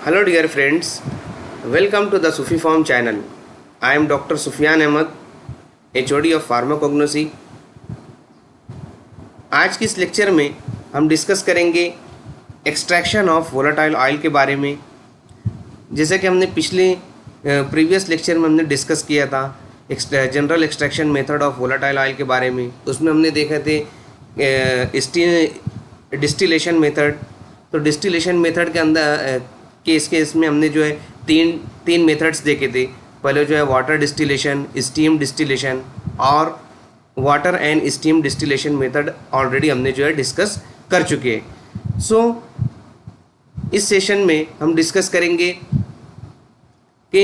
Hello dear friends, welcome to the Sufi Farm channel. I am Dr. Sufyan Ahmed, HOD of Pharmacognosy. आज की इस lecture में हम discuss करेंगे extraction of volatile oil के बारे में। जैसे कि हमने पिछले प्रीवियस लेक्चर में हमने डिस्कस किया था general extraction method of volatile oil के बारे में। उसमें हमने देखे थे डिस्टिलेशन मेथड। तो डिस्टिलेशन मेथड के अंदर केस में हमने जो है तीन मेथड्स देखे थे। पहले जो है वाटर डिस्टिलेशन, स्टीम डिस्टिलेशन और water and steam distillation method already हमने जो है डिस्कस कर चुके हैं। सो इस सेशन में हम डिस्कस करेंगे कि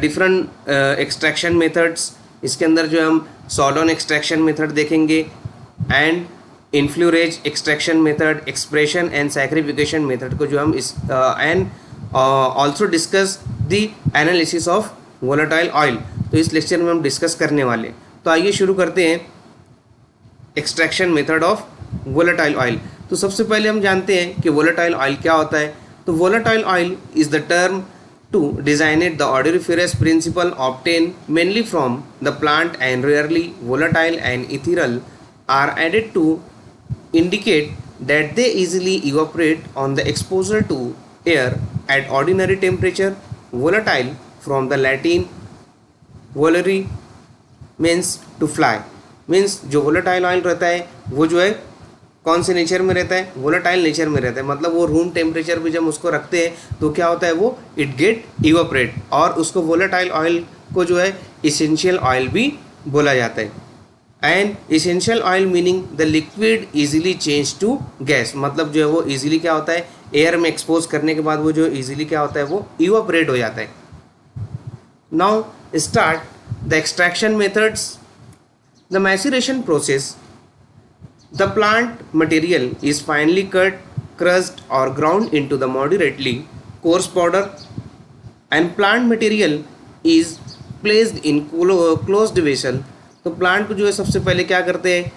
डिफरेंट एक्सट्रैक्शन मेथड्स। इसके अंदर जो हम सॉलोन एक्सट्रैक्शन मेथड देखेंगे and enfleurage extraction method, expression and sacrification method को जो हम इस and also discuss the analysis of volatile oil. तो इस लेक्चर में हम डिस्कस करने वाले। तो आइए शुरू करते हैं extraction method of volatile oil. तो सबसे पहले हम जानते हैं कि वोलेटाइल ऑयल क्या होता है। तो volatile oil is the term to designate the odoriferous principle obtained mainly from the plant and rarely volatile and ethereal are added to indicate that they easily evaporate on the exposure to air at ordinary temperature. Volatile from the Latin volare means to fly, means जो volatile oil रहता है वो जो है कौन से nature में रहता है, वोलेटाइल नेचर में रहता है। मतलब वो रूम टेम्परेचर पे जब उसको रखते हैं तो क्या होता है, वो इट गेट इवापरेट, और उसको वोलेटाइल ऑयल को जो है इसेंशियल ऑयल भी बोला जाता है। And essential oil meaning the liquid easily change to gas. मतलब जो है वो इजीली क्या होता है, एयर में एक्सपोज करने के बाद वो जो इजीली क्या होता है, वो इवापरेट हो जाता है। Now start the extraction methods. The maturation process, the plant material is finely cut, crushed or ground into the moderately coarse powder, and plant material is placed in closed vessel. तो plant को जो है सबसे पहले क्या करते हैं,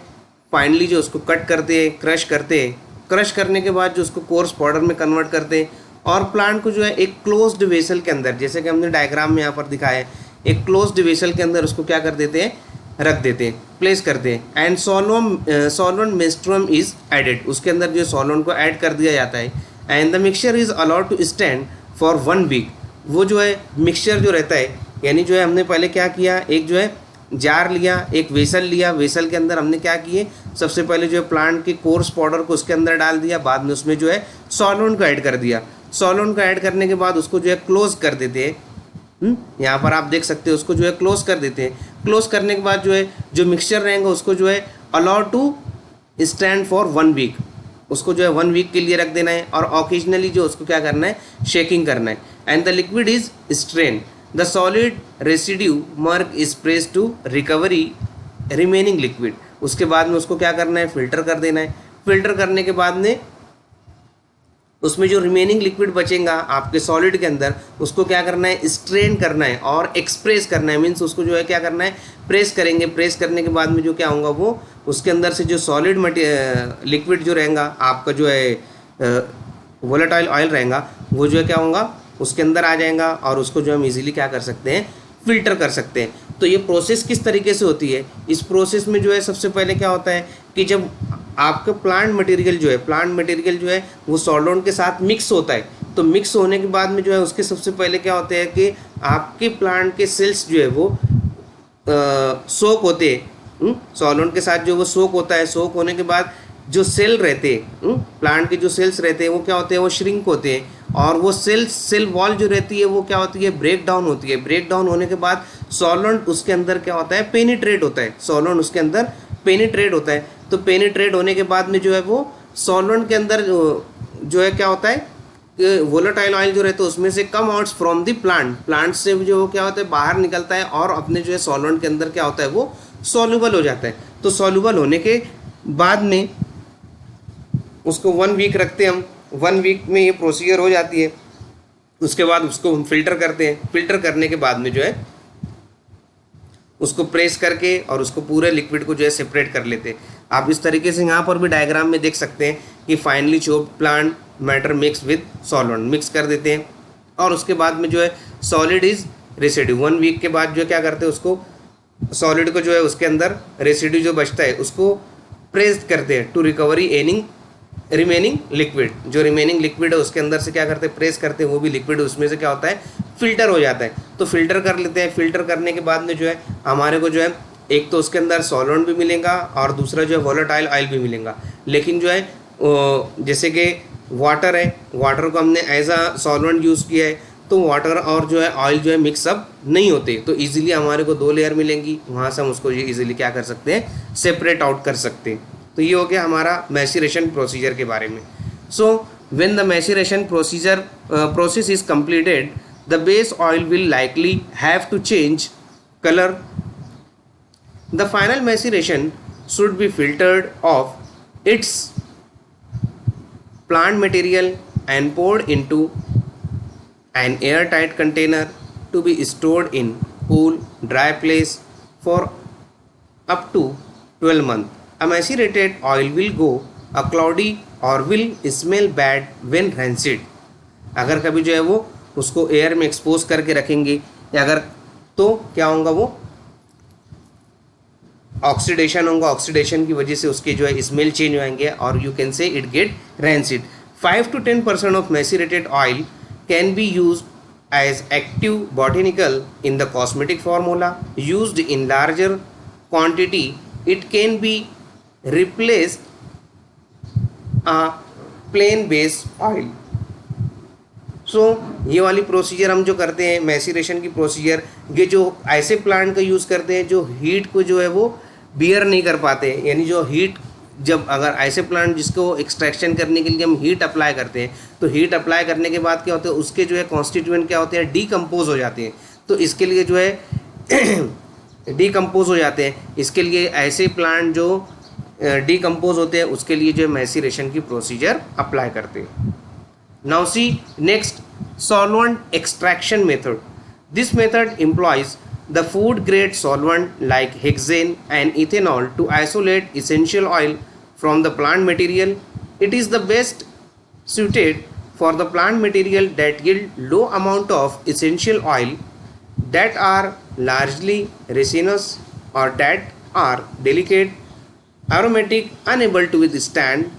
finally जो उसको कट करते हैं, क्रश करते हैं। क्रश करने के बाद जो उसको कोर्स पाउडर में कन्वर्ट करते हैं और प्लांट को जो है एक क्लोज्ड वेसल के अंदर, जैसे कि हमने डायग्राम में यहाँ पर दिखाया है, एक क्लोज्ड वेसल के अंदर उसको क्या कर देते हैं, रख देते हैं, प्लेस करते हैं। And solvent menstruum is added. उसके अंदर जो सॉल्वेंट को ऐड कर दिया जाता है। And the mixture is allowed to stand for 1 week. वो जो है मिक्सचर जो रहता है, यानी जो है हमने पहले क्या किया, एक जो है जार लिया, एक वेसल लिया। वेसल के अंदर हमने क्या किए, सबसे पहले जो है प्लांट के कोर्स पाउडर को उसके अंदर डाल दिया, बाद में उसमें जो है सॉल्वेंट को ऐड कर दिया। सॉल्वेंट को ऐड करने के बाद उसको जो है क्लोज कर देते हैं। यहाँ पर आप देख सकते हो, उसको जो है क्लोज कर देते हैं। क्लोज करने के बाद जो है जो मिक्सचर रहेगा उसको जो है allowed to stand for 1 week. उसको जो है 1 वीक के लिए रख देना है और ओकेजनली जो उसको क्या करना है, शेकिंग करना है। And the liquid is strain. The solid residue marc is press to recovery remaining liquid. उसके बाद में उसको क्या करना है, फिल्टर कर देना है। फिल्टर करने के बाद में उसमें जो रिमेनिंग लिक्विड बचेगा आपके सॉलिड के अंदर, उसको क्या करना है, स्ट्रेन करना है और एक्सप्रेस करना है। मीन्स उसको जो है क्या करना है, प्रेस करेंगे। प्रेस करने के बाद में जो क्या होगा, वो उसके अंदर से जो सॉलिड लिक्विड जो रहेगा आपका जो है वोलेटाइल ऑयल रहेगा, वो जो है क्या होगा, उसके अंदर आ जाएगा और उसको जो हम इजीली क्या कर सकते हैं, फिल्टर कर सकते हैं। तो ये प्रोसेस किस तरीके से होती है, इस प्रोसेस में जो है सबसे पहले क्या होता है कि जब आपका प्लांट मटेरियल जो है वो सॉल्वेंट के साथ मिक्स होता है, तो मिक्स होने के बाद में जो है उसके सबसे पहले क्या होता है कि आपके प्लांट के सेल्स जो है वो सोक होते हैं सॉल्वेंट के साथ, जो वो सोक होता है। सोक होने के बाद जो सेल रहते हैं, प्लांट के जो सेल्स रहते हैं वो क्या होते हैं, वो श्रिंक होते हैं, और वो सेल वॉल जो रहती है वो क्या होती है, ब्रेक डाउन होती है। ब्रेक डाउन होने के बाद सॉल्वेंट उसके अंदर क्या होता है, पेनिट्रेट होता है। सॉल्वेंट उसके अंदर पेनिट्रेट होता है। तो पेनिट्रेट होने के बाद में जो है वो सॉल्वेंट के अंदर जो है क्या होता है कि वोलेटाइल ऑयल जो रहता है उसमें से कम आउट्स फ्रॉम द प्लांट से जो वो क्या होता है, बाहर निकलता है और अपने जो है सॉल्वेंट के अंदर क्या होता है, वो सॉल्युबल हो जाता है। तो सॉल्युबल होने के बाद में उसको 1 वीक रखते हैं हम। 1 वीक में ये प्रोसीजर हो जाती है। उसके बाद उसको हम फिल्टर करते हैं। फिल्टर करने के बाद में जो है उसको प्रेस करके और उसको पूरे लिक्विड को जो है सेपरेट कर लेते हैं। आप इस तरीके से यहाँ पर भी डायग्राम में देख सकते हैं कि finally chopped plant matter mix with solvent, mix कर देते हैं और उसके बाद में जो है सॉलिड इज रेसिड्यू, 1 वीक के बाद जो है क्या करते हैं उसको सॉलिड को जो है उसके अंदर रेसिड्यू जो बचता है उसको प्रेस करते हैं टू रिकवरी एनिंग रिमेनिंग लिक्विड, जो रिमेनिंग लिक्विड है उसके अंदर से क्या करते हैं प्रेस करते हैं, वो भी लिक्विड उसमें से क्या होता है फिल्टर हो जाता है। तो फिल्टर कर लेते हैं, फिल्टर करने के बाद में जो है हमारे को जो है एक तो उसके अंदर सॉल्वेंट भी मिलेगा और दूसरा जो है वोलेटाइल ऑयल भी मिलेगा। लेकिन जो है जैसे कि वाटर है, वाटर को हमने एज अ सॉल्वेंट यूज़ किया है तो वाटर और जो है ऑयल जो है मिक्सअप नहीं होते, तो इजीली हमारे को 2 लेयर मिलेंगी, वहाँ से हम उसको ये इजीली क्या कर सकते हैं सेपरेट आउट कर सकते हैं। तो ये हो गया हमारा मैसीरेशन प्रोसीजर के बारे में। So when the maceration process is completed the base oil will likely have to change colour. The final maceration should be filtered off its plant material and poured into an airtight container to be stored in cool, dry place for up to 12 months. A macerated oil will go a cloudy or will smell bad when rancid. अगर कभी जो है वो उसको air में expose करके रखेंगे या अगर तो क्या होगा वो ऑक्सीडेशन होगा, ऑक्सीडेशन की वजह से उसके जो है स्मेल चेंज होंगे और you can say it get rancid. 5 to 10% of macerated oil can be use as active botanical in the cosmetic formula used in larger quantity it can be replace a plain base oil. So ये वाली procedure हम जो करते हैं maceration की procedure, ये जो ऐसे प्लांट का यूज़ करते हैं जो हीट को जो है वो बियर नहीं कर पाते, यानी जो हीट जब अगर ऐसे प्लांट जिसको एक्सट्रैक्शन करने के लिए हम हीट अप्लाई करते हैं तो हीट अप्लाई करने के बाद क्या होता है उसके जो है कॉन्स्टिट्यूएंट क्या होते हैं डीकम्पोज हो जाते हैं, तो इसके लिए जो है डीकम्पोज हो जाते हैं, इसके लिए ऐसे प्लांट जो डीकम्पोज होते हैं उसके लिए जो है मैसीरेशन की प्रोसीजर अप्लाई करते हैं। Now see next solvent extraction method. This method employs the food grade solvent like hexane and ethanol to isolate essential oil from the plant material. It is the best suited for the plant material that yield low amount of essential oil that are largely resinous or that are delicate, aromatic, unable to withstand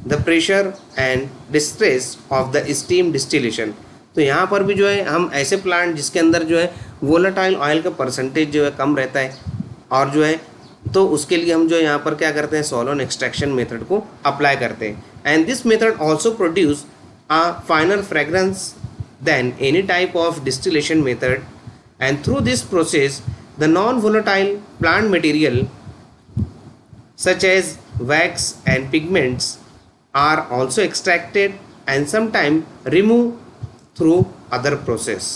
the pressure and distress of the steam distillation. तो यहाँ पर भी जो है हम ऐसे plant जिसके अंदर जो है वोलेटाइल ऑयल का परसेंटेज जो है कम रहता है और जो है तो उसके लिए हम जो है यहाँ पर क्या करते हैं सॉल्वेंट एक्सट्रैक्शन मेथड को अप्लाई करते हैं। And this method also produce a finer fragrance than any type of distillation method and through this process the non volatile plant material such as wax and pigments are also extracted and sometimes removed through other process.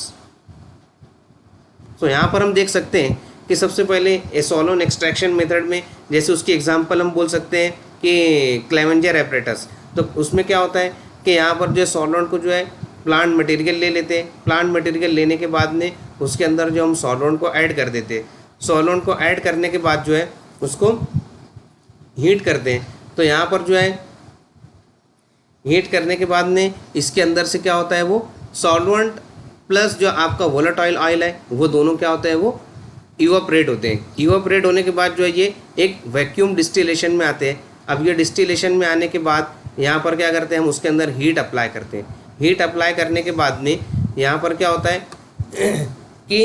तो यहाँ पर हम देख सकते हैं कि सबसे पहले सॉल्वेंट एक्सट्रैक्शन मेथड में जैसे उसकी एग्जांपल हम बोल सकते हैं कि क्लेवेंजर एपरेटस, तो उसमें क्या होता है कि यहाँ पर जो है सॉल्वेंट को जो है प्लांट मटेरियल ले लेते हैं, प्लांट मटेरियल लेने के बाद में उसके अंदर जो हम सॉल्वेंट को ऐड कर देते हैं, सॉल्वेंट को ऐड करने के बाद जो है उसको हीट करते हैं। तो यहाँ पर जो है हीट करने के बाद में इसके अंदर से क्या होता है वो सॉल्वेंट प्लस जो आपका वोलेटाइल ऑयल है वो दोनों क्या होते हैं वो इवापोरेट होते हैं। इवापोरेट होने के बाद जो है ये एक वैक्यूम डिस्टिलेशन में आते हैं। अब ये डिस्टिलेशन में आने के बाद यहाँ पर क्या करते हैं हम उसके अंदर हीट अप्लाई करते हैं। हीट अप्लाई करने के बाद में यहाँ पर क्या होता है कि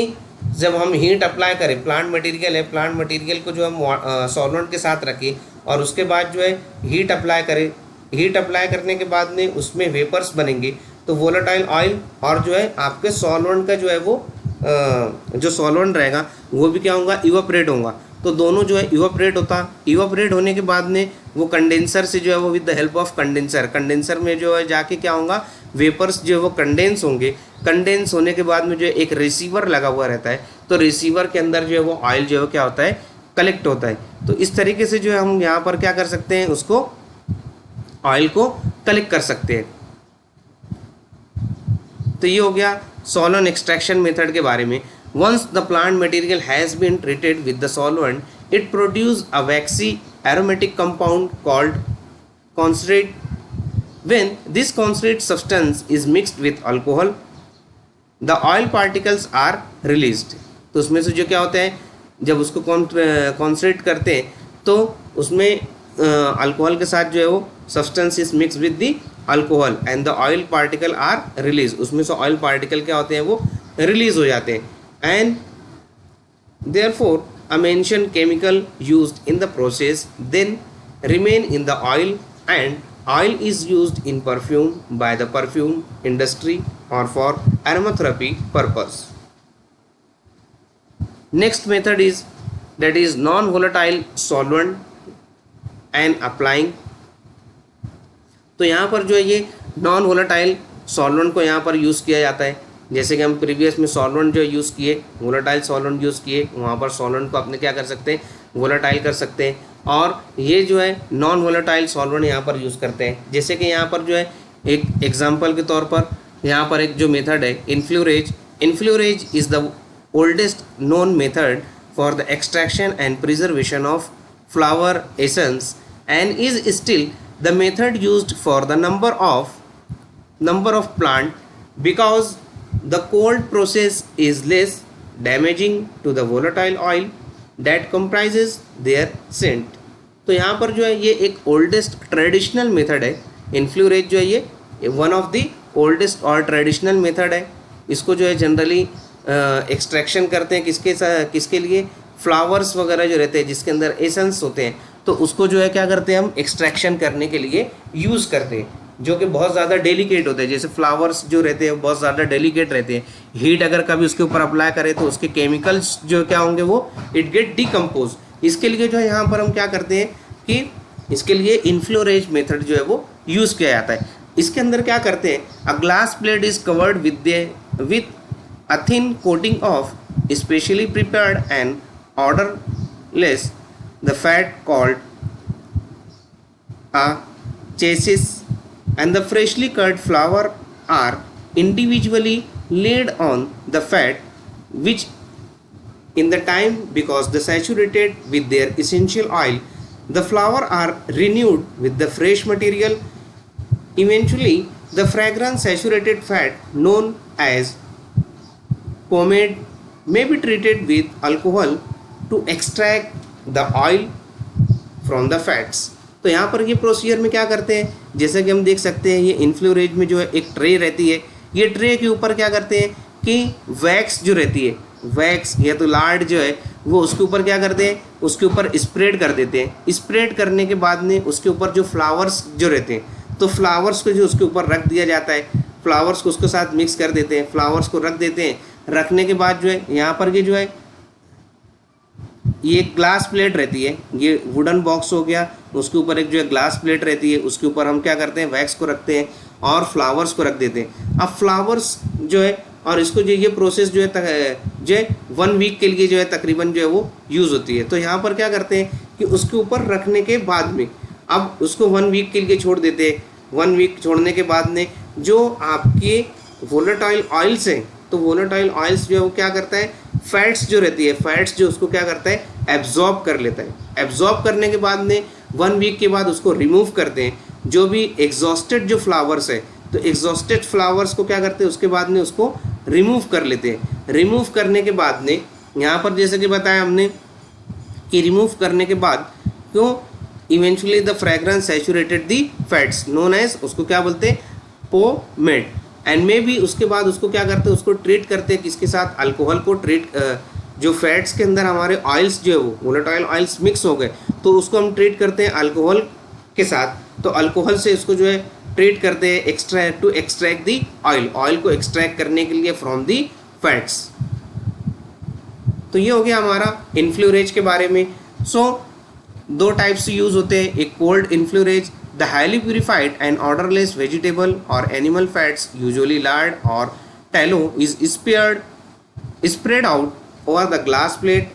जब हम हीट अप्लाई करें प्लांट मटेरियल है, प्लांट मटेरियल को जो हम सॉल्वेंट के साथ रखें और उसके बाद जो है हीट अप्लाई करें, हीट अप्लाई करने के बाद में उसमें वेपर्स बनेंगे तो वोलेटाइल ऑयल और जो है आपके सॉल्वेंट का जो है वो जो सॉल्वेंट रहेगा वो भी क्या होगा इवापोरेट होगा। तो दोनों जो है इवापोरेट होता, इवापोरेट होने के बाद में वो कंडेंसर से जो है वो with the help of condenser में जो है जाके क्या होगा वेपर्स जो है वो कंडेंस होंगे। कंडेंस होने के बाद में जो है एक रिसीवर लगा हुआ रहता है, तो रिसीवर के अंदर जो है वो ऑयल जो है क्या होता है कलेक्ट होता है। तो इस तरीके से जो है हम यहाँ पर क्या कर सकते हैं उसको ऑयल को कलेक्ट कर सकते हैं। तो ये हो गया सॉल्वेंट एक्सट्रैक्शन मेथड के बारे में। Once the plant material has been treated with the solvent it produce a waxy aromatic compound called concentrate When this concentrated substance is mixed with alcohol, the oil particles are released. तो उसमें से जो क्या होता है, जब उसको concentrate करते हैं तो उसमें अल्कोहल के साथ जो है वो substance is mix with the alcohol and the oil particle are release. उसमें से ऑयल पार्टिकल क्या होते हैं, वो रिलीज हो जाते हैं. And therefore a mentioned chemical used in the process then remain in the oil, and oil is used in perfume by the perfume industry or for aromatherapy purpose. Next method is that is non-volatile solvent and applying. तो यहाँ पर जो है ये non volatile solvent को यहाँ पर use किया जाता है. जैसे कि हम प्रीवियस में सॉल्वेंट जो यूज़ किए, वोलेटाइल सॉल्वेंट यूज़ किए, वहाँ पर सॉल्वेंट को अपने क्या कर सकते हैं, वोलेटाइल कर सकते हैं. और ये जो है नॉन वोलेटाइल सॉल्वेंट यहाँ पर यूज़ करते हैं. जैसे कि यहाँ पर जो है एक एग्जांपल के तौर पर यहाँ पर एक जो मेथड है enfleurage. Enfleurage is the oldest known method for the extraction and preservation of flower essence and is still the method used for the number of plant because the cold process is less damaging to the volatile oil that comprises their scent. तो यहाँ पर जो है ये एक oldest traditional method है. इन्फ्लोरेज जो है ये वन ऑफ द ओल्डेस्ट और ट्रेडिशनल मेथड है. इसको जो है जनरली एक्सट्रैक्शन करते हैं किसके लिए, फ्लावर्स वगैरह जो रहते हैं जिसके अंदर एसेंस होते हैं, तो उसको जो है क्या करते हैं हम एक्सट्रैक्शन करने के लिए यूज़ करते हैं, जो कि बहुत ज़्यादा डेलिकेट होते हैं. जैसे फ्लावर्स जो रहते हैं बहुत ज़्यादा डेलिकेट रहते हैं. हीट अगर कभी उसके ऊपर अप्लाई करें तो उसके केमिकल्स जो क्या होंगे वो इट गेट डिकम्पोज. इसके लिए जो है यहाँ पर हम क्या करते हैं कि इसके लिए इन्फ्लोरेज मेथड जो है वो यूज़ किया जाता है. इसके अंदर क्या करते हैं, a glass plate is covered with a thin coating of specially prepared and odourless the fat called a chassis, and the freshly cut flower are individually laid on the fat, which in the time because the saturated with their essential oil, the flower are renewed with the fresh material. Eventually the fragrant saturated fat known as pomade may be treated with alcohol to extract the oil from the fats. तो यहाँ पर ये procedure में क्या करते हैं, जैसे कि हम देख सकते हैं ये इन्फ्लोरेज में जो है एक ट्रे रहती है. ये ट्रे के ऊपर क्या करते हैं कि वैक्स जो रहती है, वैक्स या तो लार्ड जो है वो उसके ऊपर क्या करते हैं, उसके ऊपर स्प्रेड कर देते हैं. स्प्रेड करने के बाद में उसके ऊपर जो फ्लावर्स जो रहते हैं तो फ्लावर्स को जो उसके ऊपर रख दिया जाता है, फ्लावर्स को उसके साथ मिक्स कर देते हैं, फ्लावर्स को रख देते हैं. रखने के बाद जो है यहाँ पर ये जो है ये ग्लास प्लेट रहती है, ये वुडन बॉक्स हो गया, उसके ऊपर एक जो है ग्लास प्लेट रहती है, उसके ऊपर हम क्या करते हैं वैक्स को रखते हैं और फ्लावर्स को रख देते हैं. अब फ्लावर्स जो है और इसको जो ये प्रोसेस जो है 1 वीक के लिए जो है तकरीबन जो है वो यूज़ होती है. तो यहाँ पर क्या करते हैं कि उसके ऊपर रखने के बाद में अब उसको 1 वीक के लिए छोड़ देते हैं. 1 वीक छोड़ने के बाद में जो आपके वोलेटाइल ऑयल्स हैं, तो वोलेटाइल ऑयल्स जो है वो क्या करता है, फैट्स जो रहती है, फैट्स जो उसको क्या करता है एब्जॉर्ब कर लेता है. एब्जॉर्ब करने के बाद में 1 वीक के बाद उसको रिमूव करते हैं. जो भी एग्जॉस्टेड जो फ्लावर्स है तो एग्जॉस्टेड फ्लावर्स को क्या करते हैं उसके बाद में उसको रिमूव कर लेते हैं. रिमूव करने के बाद में यहाँ पर जैसे कि बताया हमने कि रिमूव करने के बाद क्यों eventually the fragrance saturated the fats known as, उसको क्या बोलते हैं पोमेड. एंड मे भी उसके बाद उसको क्या करते हैं उसको ट्रीट करते हैं किसके साथ, अल्कोहल को ट्रीट. जो फैट्स के अंदर हमारे ऑयल्स जो है वो वोलेटाइल ऑयल्स मिक्स हो गए तो उसको हम ट्रीट करते हैं अल्कोहल के साथ. तो अल्कोहल से इसको जो है ट्रीट करते हैं to extract the oil, oil को एक्सट्रैक्ट करने के लिए फ्रॉम दी फैट्स. तो ये हो गया हमारा इन्फ्लोरेज के बारे में. सो 2 टाइप्स से यूज़ होते हैं, एक cold इन्फ्लोरेज, the highly purified and odorless vegetable or animal fats usually lard or tallow is spread out over the glass plate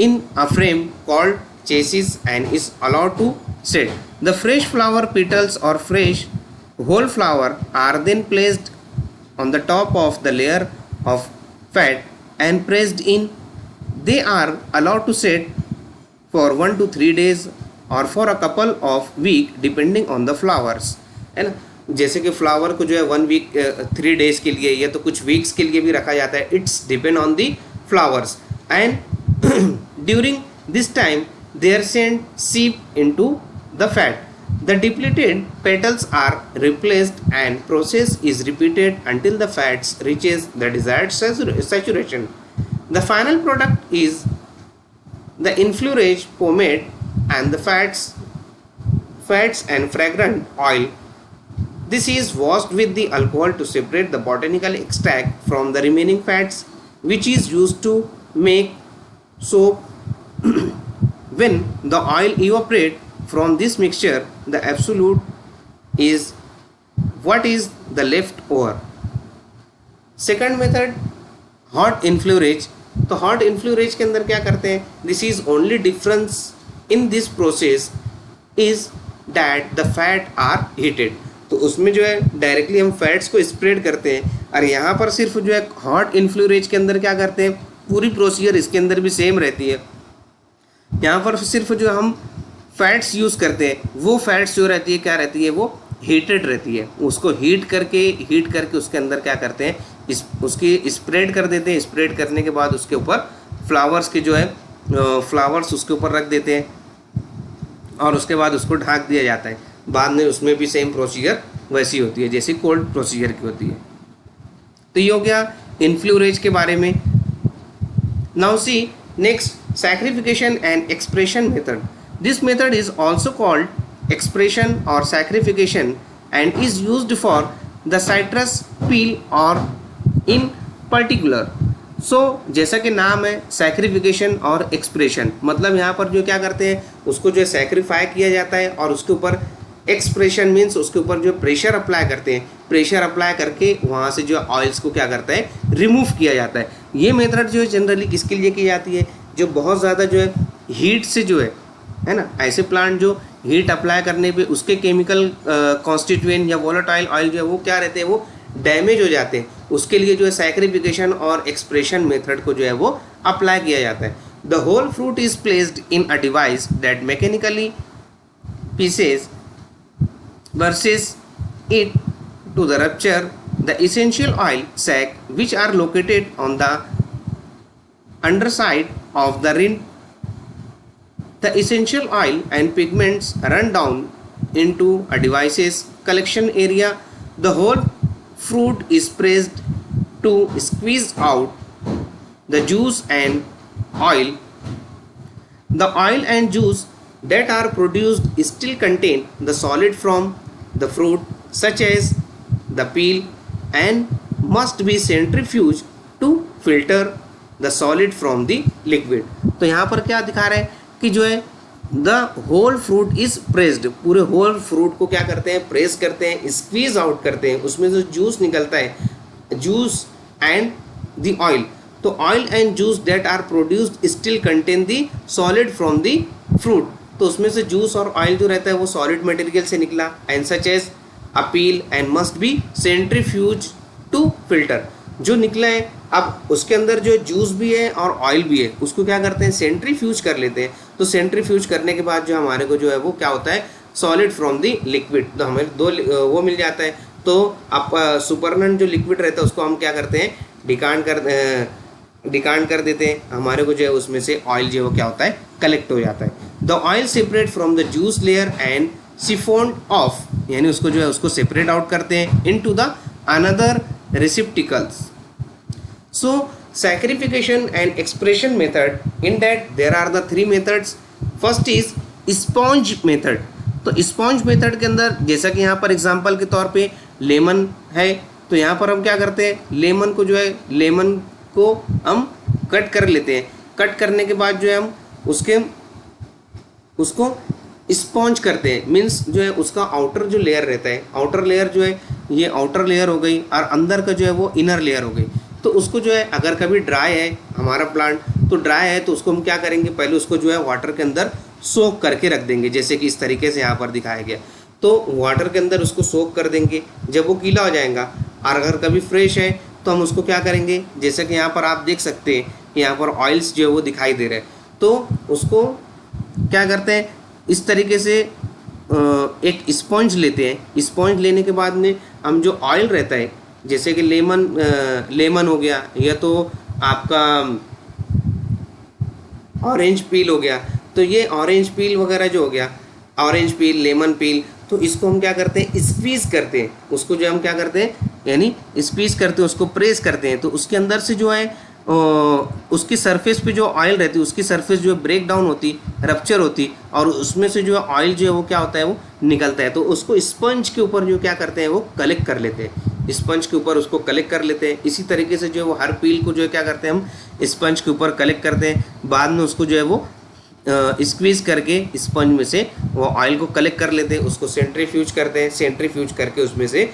in a frame called chassis and is allowed to set. The fresh flower petals or fresh whole flower are then placed on the top of the layer of fat and pressed in. They are allowed to set for 1 to 3 days or for a couple of weeks depending on the flowers. है ना। जैसे कि flower को जो है 1 week 3 days के लिए या तो कुछ वीक्स के लिए भी रखा जाता है, it's depend on the flowers and during this time their scent seep into the fat. The depleted petals are replaced and process is repeated until the fats reaches the desired saturation. The final product is the inflorescence pomade and the fats and fragrant oil. This is washed with the alcohol to separate the botanical extract from the remaining fats, which is used to make soap. When the oil evaporates from this mixture, the absolute is what is the left over. Second method, hot inflorescence. तो hot inflorescence के अंदर क्या करते हैं, this is only difference in this process is that the fat are heated. तो उसमें जो है डायरेक्टली हम फैट्स को स्प्रेड करते हैं, और यहाँ पर सिर्फ जो है हॉट इन्फ्लोरेज के अंदर क्या करते हैं, पूरी प्रोसीजर इसके अंदर भी सेम रहती है. यहाँ पर सिर्फ जो हम फैट्स यूज़ करते हैं, वो फैट्स जो रहती है क्या रहती है, वो हीटेड रहती है. उसको हीट करके उसके अंदर क्या करते हैं, उसकी स्प्रेड कर देते हैं. स्प्रेड करने के बाद उसके ऊपर फ्लावर्स के जो है फ्लावर्स उसके ऊपर रख देते हैं, और उसके बाद उसको ढाक दिया जाता है. बाद में उसमें भी सेम प्रोसीजर वैसी होती है जैसे कोल्ड प्रोसीजर की होती है. तो ये हो गया इन्फ्लोरेज के बारे में. Now see next, sacrification and expression method. This method is also called expression or sacrification and is used for the citrus peel or in particular. So जैसा कि नाम है सैक्रिफिकेशन और एक्सप्रेशन, मतलब यहाँ पर जो क्या करते हैं उसको जो है सैक्रिफाई किया जाता है और उसके ऊपर एक्सप्रेशन मीन्स उसके ऊपर जो प्रेशर अप्लाई करते हैं. प्रेशर अप्लाई करके वहाँ से जो ऑयल्स को क्या करता है, रिमूव किया जाता है. ये मेथड जो है जनरली किसके लिए की जाती है, जो बहुत ज़्यादा जो है हीट से जो है ना, ऐसे प्लांट जो हीट अप्लाई करने पे उसके केमिकल कॉन्स्टिट्यूएंट या वोलेटाइल ऑयल जो है वो क्या रहते हैं, वो डैमेज हो जाते हैं. उसके लिए जो है सैक्रिफिकेशन और एक्सप्रेशन मेथड को जो है वो अप्लाई किया जाता है. The whole fruit is placed in a device that mechanically pierces versus it to the rupture the essential oil sac which are located on the underside of the rind. The essential oil and pigments run down into a device's collection area. The whole fruit is pressed to squeeze out the juice and oil. The oil and juice that are produced still contain the solid from the fruit, such as the peel, and must be centrifuged to filter the solid from the liquid. तो यहाँ पर क्या दिखा रहे हैं कि जो है the whole fruit is pressed, पूरे होल फ्रूट को क्या करते हैं, प्रेस करते हैं, स्क्वीज आउट करते हैं. उसमें जो जूस निकलता है, जूस एंड द ऑयल. तो oil and juice that are produced still contain the solid from the fruit. तो उसमें से जूस और ऑयल जो रहता है वो सॉलिड मटेरियल से निकला. And such as a peel and must be centrifuge to filter. जो निकला है अब उसके अंदर जो जूस भी है और ऑयल भी है, उसको क्या करते हैं, सेंट्रीफ्यूज कर लेते हैं. तो सेंट्रीफ्यूज करने के बाद जो हमारे को जो है वो क्या होता है, सॉलिड फ्रॉम द लिक्विड. तो हमें दो वो मिल जाता है. तो अब सुपरनेंट जो लिक्विड रहता है उसको हम क्या करते हैं, डिकांट कर देते हैं. हमारे को जो है उसमें से ऑयल जो है वो क्या होता है, कलेक्ट हो जाता है. The oil separate from the juice layer and siphoned off, यानी उसको जो है उसको सेपरेट आउट करते हैं into the another receptacles. So sacrification and expression method, in that there are the 3 methods. First is sponge method. तो sponge method के अंदर जैसा कि यहाँ पर एग्जांपल के तौर पे लेमन है, तो यहाँ पर हम क्या करते हैं, लेमन को जो है लेमन को हम कट कर लेते हैं. कट करने के बाद जो है हम उसको स्पॉन्ज करते हैं. मीन्स जो है उसका आउटर जो लेयर रहता है, आउटर लेयर जो है ये आउटर लेयर हो गई और अंदर का जो है वो इनर लेयर हो गई. तो उसको जो है अगर कभी ड्राई है हमारा प्लांट, तो ड्राई है तो उसको हम क्या करेंगे, पहले उसको जो है वाटर के अंदर सोक करके रख देंगे, जैसे कि इस तरीके से यहाँ पर दिखाया गया. तो वाटर के अंदर उसको सोक कर देंगे. जब वो गीला हो जाएगा और अगर कभी फ्रेश है तो हम उसको क्या करेंगे, जैसे कि यहाँ पर आप देख सकते हैं कि यहाँ पर ऑयल्स जो है वो दिखाई दे रहे हैं. तो उसको क्या करते हैं, इस तरीके से एक स्पंज लेते हैं। स्पंज लेने के बाद में हम जो ऑयल रहता है, जैसे कि लेमन हो गया, या तो आपका ऑरेंज पील हो गया, तो ये ऑरेंज पील वगैरह जो हो गया, ऑरेंज पील, लेमन पील, तो इसको हम क्या करते हैं, स्क्वीज करते हैं। उसको जो हम क्या करते हैं, यानी स्क्वीज करते हैं, उसको प्रेस करते हैं, तो उसके अंदर से जो है उसकी सरफेस पे जो ऑयल रहती है, उसकी सरफेस जो है ब्रेक डाउन होती, रप्चर होती, और उसमें से जो है ऑयल जो है वो क्या होता है, वो निकलता है। तो उसको स्पंज के ऊपर जो क्या करते हैं, वो कलेक्ट कर लेते हैं, स्पंज के ऊपर उसको कलेक्ट कर लेते हैं। इसी तरीके से जो है वो हर पील को जो है क्या करते हैं, हम स्पंज के ऊपर कलेक्ट करते हैं। बाद में उसको जो है वो स्क्वीज करके स्पंज में से वो ऑयल को कलेक्ट कर लेते हैं, उसको सेंट्रीफ्यूज करते हैं, सेंट्रीफ्यूज करके उसमें से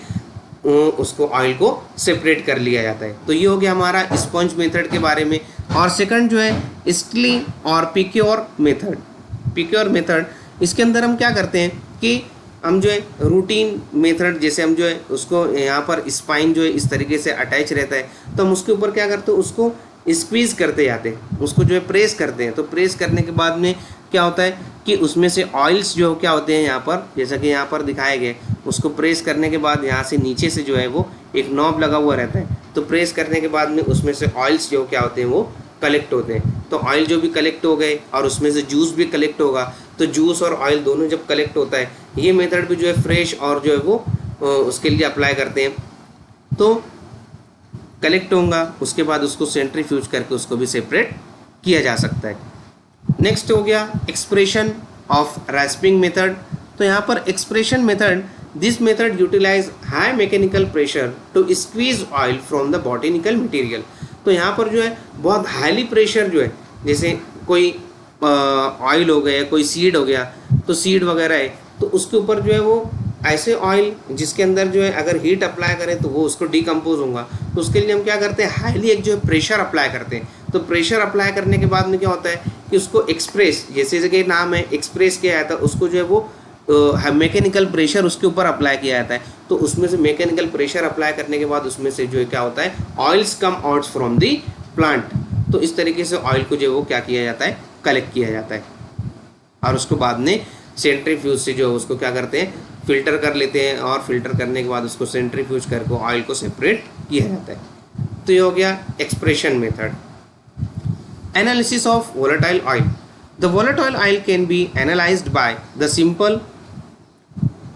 उसको ऑयल को सेपरेट कर लिया जाता है। तो ये हो गया हमारा स्पंज मेथड के बारे में। और सेकंड जो है स्टिली और पिक्योर मेथड। पिक्योर मेथड, इसके अंदर हम क्या करते हैं कि हम जो है रूटीन मेथड, जैसे हम जो है उसको यहाँ पर स्पाइन जो है इस तरीके से अटैच रहता है, तो हम उसके ऊपर क्या करते हैं, उसको स्क्वीज़ करते जाते हैं, उसको जो है प्रेस करते हैं। तो प्रेस करने के बाद में क्या होता है कि उसमें से ऑयल्स जो क्या होते हैं यहाँ पर, जैसा कि यहाँ पर दिखाए गए, उसको प्रेस करने के बाद यहाँ से नीचे से जो है वो एक नॉब लगा हुआ रहता है। तो प्रेस करने के बाद में उसमें से ऑयल्स जो क्या होते हैं वो कलेक्ट होते हैं। तो ऑयल जो भी कलेक्ट हो गए और उसमें से जूस भी कलेक्ट होगा, तो जूस और ऑयल दोनों जब कलेक्ट होता है, ये मेथड भी जो है फ्रेश और जो है वो उसके लिए अप्लाई करते हैं। तो कलेक्ट होगा, उसके बाद उसको सेंट्रीफ्यूज करके उसको भी सेपरेट किया जा सकता है। नेक्स्ट हो गया एक्सप्रेशन ऑफ रैस्पिंग मेथड। तो यहाँ पर expression method, this method utilize high mechanical pressure to squeeze oil from the botanical material. तो यहाँ पर जो है बहुत हाईली प्रेशर जो है, जैसे कोई ऑयल हो गया, कोई सीड हो गया, तो सीड वगैरह है, तो उसके ऊपर जो है वो ऐसे ऑयल जिसके अंदर जो है अगर हीट अप्लाई करें तो वो उसको डिकम्पोज होगा। तो उसके लिए हम क्या करते हैं, हाईली एक जो है प्रेशर अप्लाई करते हैं। तो प्रेशर अप्लाई करने के बाद में क्या होता है कि उसको एक्सप्रेस, जैसे कि नाम है एक्सप्रेस किया जाता है, उसको जो है वो मैकेनिकल प्रेशर उसके ऊपर अप्लाई किया जाता है। तो उसमें से मैकेनिकल प्रेशर अप्लाई करने के बाद उसमें से जो है क्या होता है, oils come outs from the plant. तो इस तरीके से ऑयल को जो है वो क्या किया जाता है, कलेक्ट किया जाता है, और उसको बाद में सेंट्रीफ्यूज से जो है उसको क्या करते हैं, फिल्टर कर लेते हैं, और फिल्टर करने के बाद उसको सेंट्रीफ्यूज करके ऑयल को सेपरेट किया जाता है। तो ये हो गया expression method. Analysis of volatile oil. The volatile oil can B analysed by the simple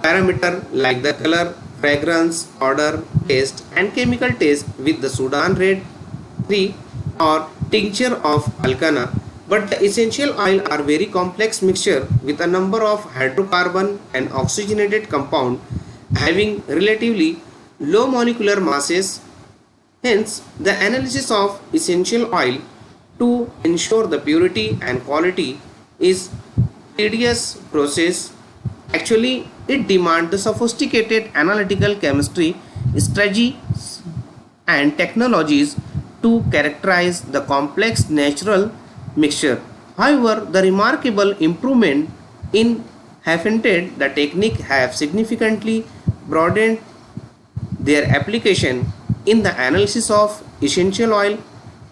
parameter like the color, fragrance, odor, taste and chemical test with the Sudan Red 3 or tincture of alkana. But the essential oil are very complex mixture with a number of hydrocarbon and oxygenated compound having relatively low molecular masses. Hence, the analysis of essential oil to ensure the purity and quality is tedious process. Actually, it demands the sophisticated analytical chemistry, strategies, and technologies to characterize the complex natural mixture. However, the remarkable improvement in Hafented, the technique have significantly broadened their application in the analysis of essential oil.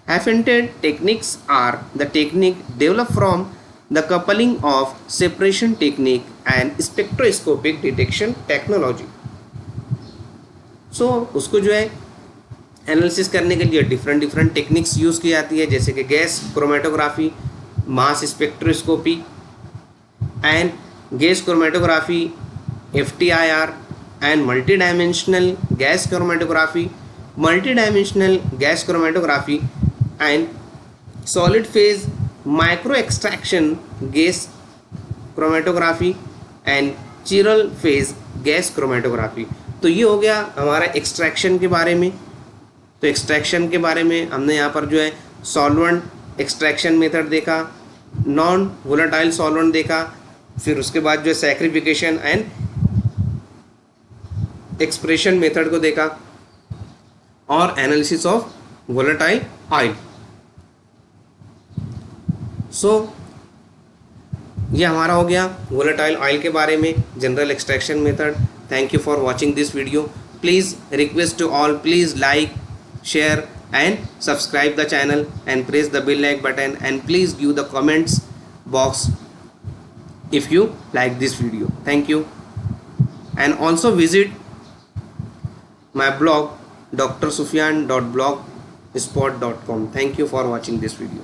Hafented techniques are the technique developed from the coupling of separation technique and spectroscopic detection technology. So उसको जो है analysis करने के लिए different techniques use की जाती है, जैसे कि gas chromatography, mass spectroscopy and gas chromatography, FTIR and multi dimensional gas chromatography, multi dimensional gas chromatography and solid phase micro extraction gas chromatography and chiral phase gas chromatography. तो ये हो गया हमारा एक्सट्रैक्शन के बारे में। तो एक्सट्रैक्शन के बारे में हमने यहाँ पर जो है सॉल्वेंट एक्सट्रैक्शन मेथड देखा, नॉन वोलेटाइल सॉल्वेंट देखा, फिर उसके बाद जो है सैक्रिफिकेशन एंड एक्सप्रेशन मेथड को देखा, और analysis of volatile oil. So ये हमारा हो गया वोलेटाइल ऑयल के बारे में, general extraction method. Thank you for watching this video. Please request to all, please like, share and subscribe the channel and press the bell like button, and please give the comments box if you like this video. Thank you. And also visit my blog drsufyan.blogspot.com. Thank you for watching this video.